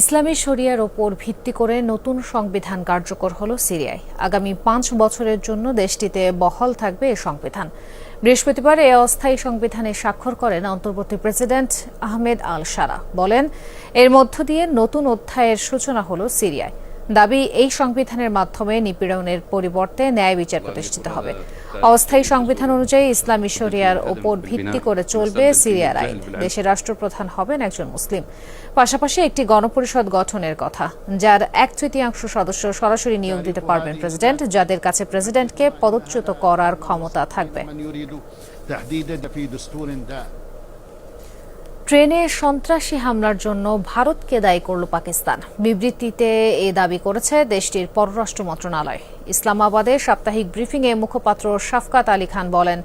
ইসলামী শরিয়ার ওপর ভিত্তি করে নতুন সংবিধান কার্যকর হলো সিরিয়ায়। আগামী 5 বছরের জন্য দেশটিতে বহাল থাকবে এ সংবিধান। বৃহস্পতিবার এ অস্থায়ী সংবিধানে স্বাক্ষর করেন অন্তর্বর্তী প্রেসিডেন্ট আহমেদ আল শারা। বলেন, এর মধ্য দিয়ে নতুন অধ্যায়ের সূচনা হলো সিরিয়ায়। দাবি, এই সংবিধানের মাধ্যমে নিপীড়নের পরিবর্তে ন্যায় বিচার প্রতিষ্ঠিত হবে। অস্থায়ী সংবিধান অনুযায়ী ইসলামী শরিয়ার ওপর ভিত্তি করে চলবে সিরিয়ার আইন। দেশের রাষ্ট্রপ্রধান হবেন একজন মুসলিম। পাশাপাশি একটি গণপরিষদ গঠনের কথা, যার 1/3 সদস্য সরাসরি নিয়োগ দিতে পারবেন প্রেসিডেন্ট, যাদের কাছে প্রেসিডেন্টকে পদচ্যুত করার ক্ষমতা থাকবে। ট্রেনে সন্ত্রাসী হামলার জন্য ভারতকে দায়ী করল পাকিস্তান। বিবৃতিতে এ দাবি করেছে দেশটির পররাষ্ট্র মন্ত্রণালয়। ইসলামাবাদে সাপ্তাহিক ব্রিফিংয়ে মুখপাত্র শাফকাত আলী খান বলেন,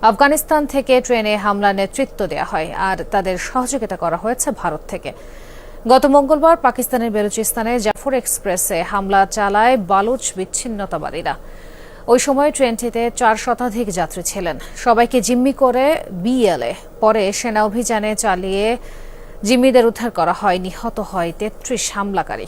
আফগানিস্তান থেকে ট্রেনে হামলা নেতৃত্ব দেওয়া হয় আর তাদের সহযোগিতা করা হয়েছে ভারত থেকে। গত মঙ্গলবার পাকিস্তানের বেলুচিস্তানে জাফর এক্সপ্রেসে হামলা চালায় বালুচ বিচ্ছিন্নতাবাদীরা। ওই সময় ট্রেনটিতে 4 শতাধিক যাত্রী ছিলেন। সবাইকে জিম্মি করে বিএলএ। পরে সেনা অভিযানে চালিয়ে জিম্মিদের উদ্ধার করা হয়। নিহত হয় 33 হামলাকারী।